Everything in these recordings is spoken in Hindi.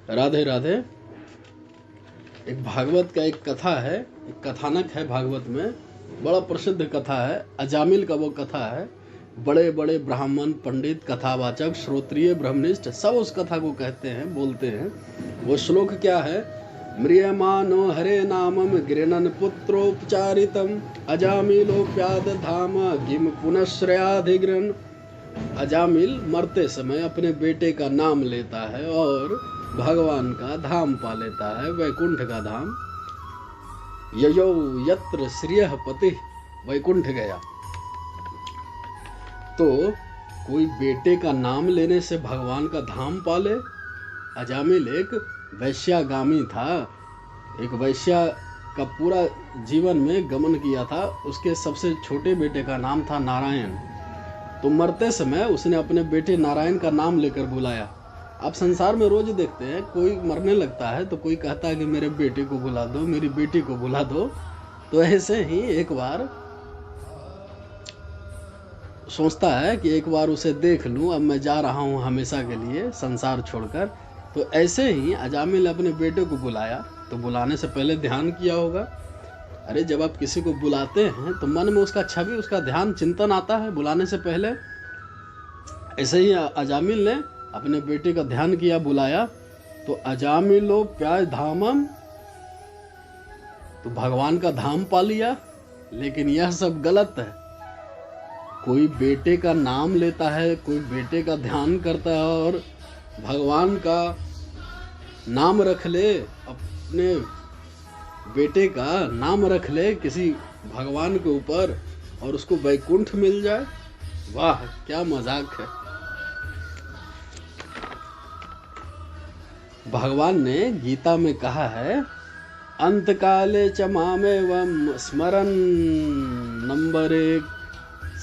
राधे राधे। एक भागवत का एक कथा है, एक कथानक है भागवत में, बड़ा प्रसिद्ध कथा है। अजामिल का वो कथा है। बड़े बड़े ब्राह्मण, पंडित, कथावाचक, श्रोत्रिय, ब्रह्मनिष्ठ सब उस कथा को कहते हैं, बोलते हैं। वो श्लोक क्या है? म्रियमानो हरे नामम गिरिनन पुत्रोपचारितम अजामिलोप्याद धाम किम पुनश्रयाधिग्रहण। अजामिल मरते समय अपने बेटे का नाम लेता है और भगवान का धाम पा लेता है, वैकुंठ का धाम। ययो यत्र श्रियः पति वैकुंठ गया। तो कोई बेटे का नाम लेने से भगवान का धाम पाले। अजामिल एक वैश्यागामी था, एक वैश्या का पूरा जीवन में गमन किया था। उसके सबसे छोटे बेटे का नाम था नारायण। तो मरते समय उसने अपने बेटे नारायण का नाम लेकर बुलाया। आप संसार में रोज देखते हैं, कोई मरने लगता है तो कोई कहता है कि मेरे बेटे को बुला दो, मेरी बेटी को बुला दो। तो ऐसे ही एक बार सोचता है कि एक बार उसे देख लूं, अब मैं जा रहा हूं हमेशा के लिए संसार छोड़कर। तो ऐसे ही अजामिल अपने बेटे को बुलाया। तो बुलाने से पहले ध्यान किया होगा। अरे जब आप किसी को बुलाते हैं तो मन में उसका छवि, उसका ध्यान, चिंतन आता है बुलाने से पहले। ऐसे ही अजामिल ने अपने बेटे का ध्यान किया, बुलाया। तो अजामिलो प्याज धामम, तो भगवान का धाम पा लिया। लेकिन यह सब गलत है। कोई बेटे का नाम लेता है, कोई बेटे का ध्यान करता है और भगवान का नाम रख ले, अपने बेटे का नाम रख ले किसी भगवान के ऊपर और उसको वैकुंठ मिल जाए। वाह क्या मजाक है। भगवान ने गीता में कहा है, अंतकाले च मामेवं स्मरन। नंबर 1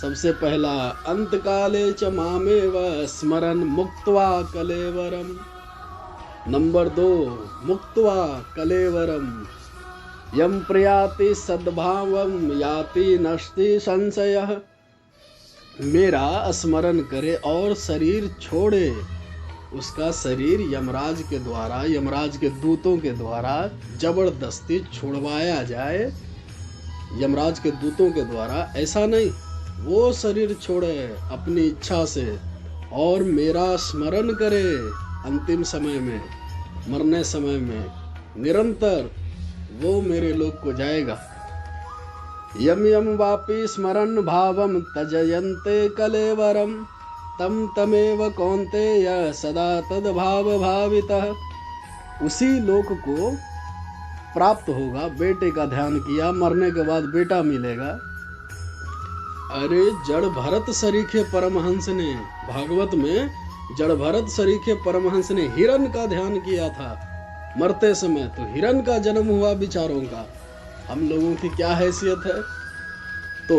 सबसे पहला, अंतकाले च मामेव स्मरन मुक्त्वा कलेवरम। नंबर 2, मुक्त्वा कलेवरम यम प्रयाति सद्भावम याति नष्टि संशयः। मेरा स्मरण करे और शरीर छोड़े, उसका शरीर यमराज के द्वारा, यमराज के दूतों के द्वारा जबरदस्ती छुड़वाया जाए। यमराज के दूतों के द्वारा, ऐसा नहीं, वो शरीर छोड़े अपनी इच्छा से और मेरा स्मरण करे अंतिम समय में, मरने समय में निरंतर, वो मेरे लोक को जाएगा। यम यम वापि स्मरण भावम तजयन्ते कलेवरम तम तमेव कौन्तेय सदा तद भाव भावितः। उसी लोक को प्राप्त होगा। बेटे का ध्यान किया, मरने के बाद बेटा मिलेगा। अरे जड़ भरत सरीखे परमहंस ने, भागवत में जड़ भरत सरीखे परमहंस ने हिरण का ध्यान किया था मरते समय। तो हिरण का जन्म हुआ बिचारों का। हम लोगों की क्या हैसियत है? तो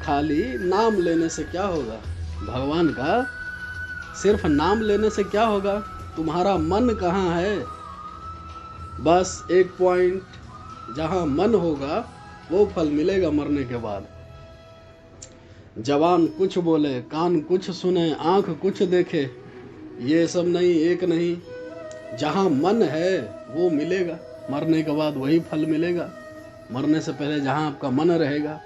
खाली नाम लेने से क्या होगा? भगवान का सिर्फ नाम लेने से क्या होगा? तुम्हारा मन कहाँ है? बस एक पॉइंट, जहां मन होगा वो फल मिलेगा मरने के बाद। जवान कुछ बोले, कान कुछ सुने, आंख कुछ देखे, ये सब नहीं, एक नहीं। जहां मन है वो मिलेगा, मरने के बाद वही फल मिलेगा। मरने से पहले जहां आपका मन रहेगा।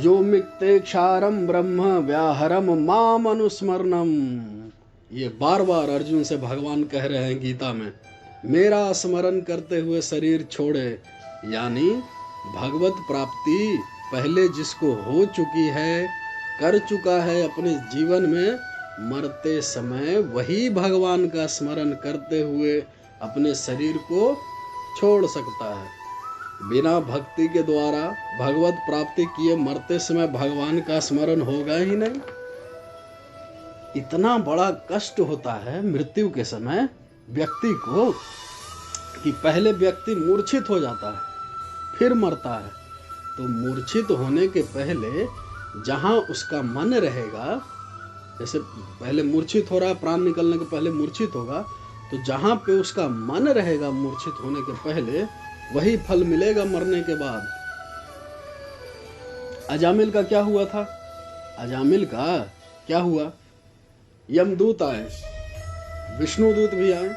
यो मिक्ते क्षारम ब्रह्म व्याहरम माम अनुस्मरणम। ये बार बार अर्जुन से भगवान कह रहे हैं गीता में, मेरा स्मरण करते हुए शरीर छोड़े। यानी भगवत प्राप्ति पहले जिसको हो चुकी है, कर चुका है अपने जीवन में, मरते समय वही भगवान का स्मरण करते हुए अपने शरीर को छोड़ सकता है। बिना भक्ति के द्वारा भगवत प्राप्ति किए मरते समय भगवान का स्मरण होगा ही नहीं। इतना बड़ा कष्ट होता है मृत्यु के समय व्यक्ति को कि पहले व्यक्ति मूर्छित हो जाता है, फिर मरता है। तो मूर्छित होने के पहले जहां उसका मन रहेगा, जैसे पहले मूर्छित हो रहा है, प्राण निकलने के पहले मूर्छित होगा, तो जहां पे उसका मन रहेगा मूर्छित होने के पहले, वही फल मिलेगा मरने के बाद। अजामिल का क्या हुआ था? अजामिल का क्या हुआ? यमदूत आए विष्णुदूत भी आए।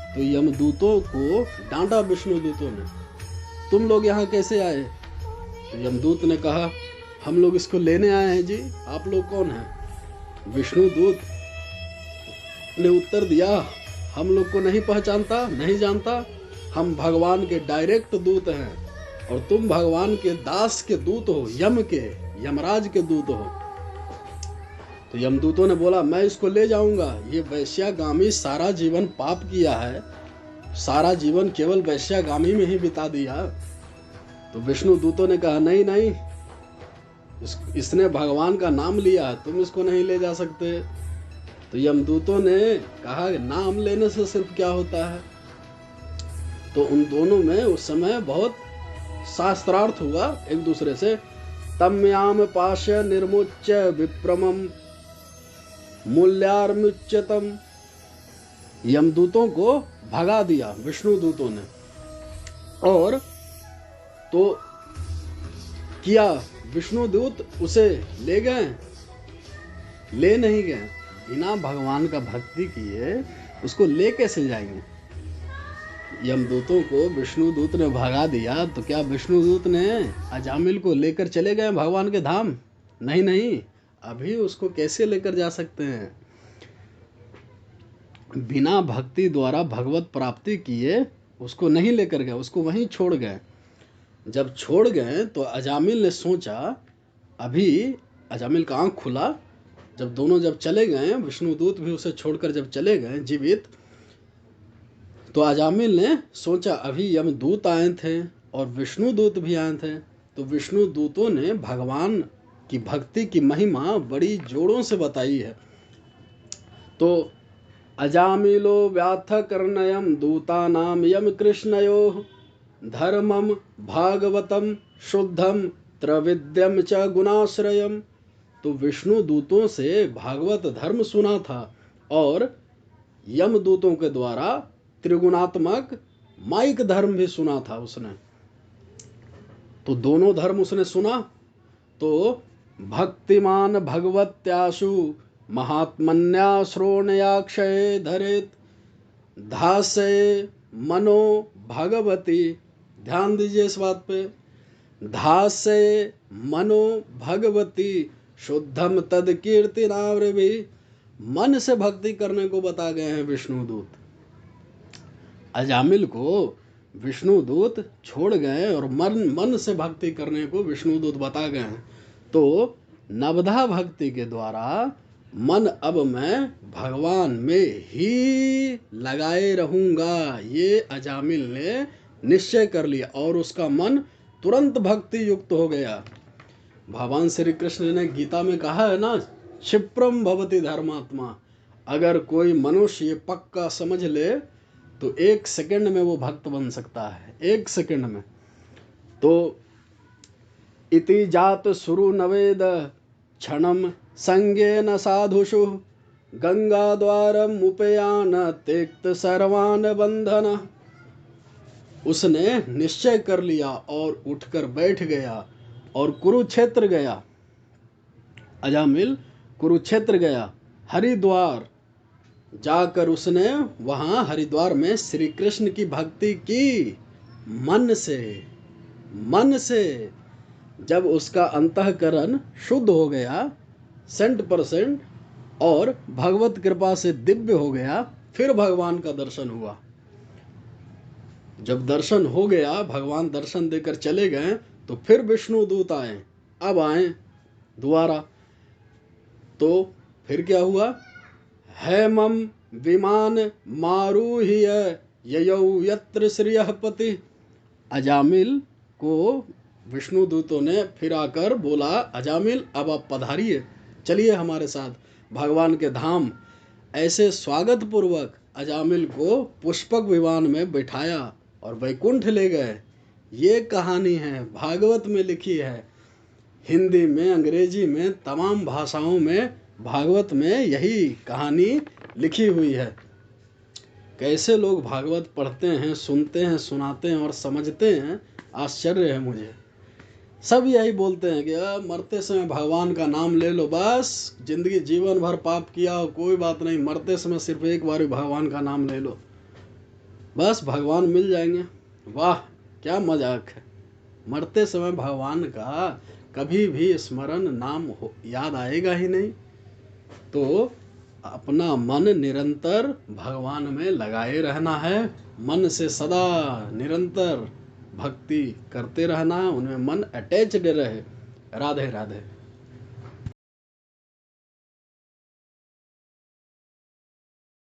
तो यमदूतों को डांटा विष्णुदूतों ने, तुम लोग यहाँ कैसे आए? तो यमदूत ने कहा, हम लोग इसको लेने आए हैं जी, आप लोग कौन हैं? विष्णुदूत ने उत्तर दिया, हम लोग को नहीं पहचानता, नहीं जानता, हम भगवान के डायरेक्ट दूत हैं और तुम भगवान के दास के दूत हो, यम के, यमराज के दूत हो। तो यमदूतों ने बोला, मैं इसको ले जाऊंगा, ये वैश्यागामी सारा जीवन पाप किया है, सारा जीवन केवल वैश्यागामी में ही बिता दिया। तो विष्णु दूतों ने कहा, नहीं नहीं, इसने भगवान का नाम लिया, तुम इसको नहीं ले जा सकते। तो यमदूतों ने कहा, नाम लेने से सिर्फ क्या होता है? तो उन दोनों में उस समय बहुत शास्त्रार्थ हुआ एक दूसरे से। तम्याम पाश निर्मुच्य विप्रमम मूल्यार्मुच्यतम। यमदूतों को भगा दिया विष्णु दूतों ने, और तो किया, विष्णु दूत उसे ले गए, ले नहीं गए, बिना भगवान का भक्ति किए उसको ले कैसे जाएंगे? यमदूतों को विष्णुदूत ने भगा दिया, तो क्या विष्णुदूत ने अजामिल को लेकर चले गए भगवान के धाम? नहीं नहीं, अभी उसको कैसे लेकर जा सकते हैं? बिना भक्ति द्वारा भगवत प्राप्ति किए उसको नहीं लेकर गए, उसको वहीं छोड़ गए। जब छोड़ गए तो अजामिल ने सोचा, अभी अजामिल का आंख खुला, जब दोनों जब चले गए, विष्णुदूत भी उसे छोड़कर जब चले गए जीवित, तो अजामिल ने सोचा, अभी यमदूत आए थे और विष्णुदूत भी आए थे, तो विष्णुदूतों ने भगवान की भक्ति की महिमा बड़ी जोरों से बताई है। तो अजामिलो व्याथ कर्णयम दूतानाम यम कृष्णयो धर्मम भागवतम शुद्धम त्रविद्यम च गुणाश्रयम। तो विष्णु दूतों से भागवत धर्म सुना था और यम दूतों के द्वारा त्रिगुणात्मक माइक धर्म भी सुना था उसने। तो दोनों धर्म उसने सुना। तो भक्तिमान भगवत्याशु महात्मन्या श्रोणयाक्षय धरेत धासे मनो भगवती। ध्यान दीजिए इस बात पे, धासे मनो भगवती शुद्धम तद कीर्तिनावृभि। मन से भक्ति करने को बता गए हैं विष्णुदूत। अजामिल को विष्णुदूत छोड़ गए और मन से भक्ति करने को विष्णुदूत बता गए हैं। तो नवधा भक्ति के द्वारा मन अब मैं भगवान में ही लगाए रहूंगा, ये अजामिल ने निश्चय कर लिया और उसका मन तुरंत भक्ति युक्त हो गया। भगवान श्री कृष्ण ने गीता में कहा है ना, क्षिप्रम भवति धर्मात्मा। अगर कोई मनुष्य ये पक्का समझ ले तो 1 सेकंड में वो भक्त बन सकता है, 1 सेकंड में। तो इति जात सुरु नवेद क्षणम संगेन साधुषु गंगा द्वारम उपयान त्यक्त सर्वान बंधन। उसने निश्चय कर लिया और उठकर बैठ गया और कुरुक्षेत्र गया। अजामिल कुरुक्षेत्र गया, हरिद्वार जाकर उसने वहां हरिद्वार में श्री कृष्ण की भक्ति की मन से। जब उसका अंतःकरण शुद्ध हो गया 100% और भगवत कृपा से दिव्य हो गया, फिर भगवान का दर्शन हुआ। जब दर्शन हो गया, भगवान दर्शन देकर चले गए, तो फिर विष्णु दूत आए, अब आए दोबारा। तो फिर क्या हुआ, हेमम विमान मारूह्य ययौ यत्र श्रियः पति। अजामिल को विष्णु दूतों ने फिर आकर बोला, अजामिल अब आप पधारिए, चलिए हमारे साथ भगवान के धाम। ऐसे स्वागत पूर्वक अजामिल को पुष्पक विमान में बैठाया और वैकुंठ ले गए। ये कहानी है, भागवत में लिखी है, हिंदी में, अंग्रेजी में, तमाम भाषाओं में भागवत में यही कहानी लिखी हुई है। कैसे लोग भागवत पढ़ते हैं, सुनते हैं, सुनाते हैं और समझते हैं, आश्चर्य है मुझे। सब यही बोलते हैं कि मरते समय भगवान का नाम ले लो, बस जिंदगी जीवन भर पाप किया हो कोई बात नहीं, मरते समय सिर्फ एक बार भगवान का नाम ले लो, बस भगवान मिल जाएंगे। वाह क्या मजाक है, मरते समय भगवान का कभी भी स्मरण नाम याद आएगा ही नहीं। तो अपना मन निरंतर भगवान में लगाए रहना है, मन से सदा निरंतर भक्ति करते रहना है, उनमें मन अटैच्ड रहे। राधे राधे।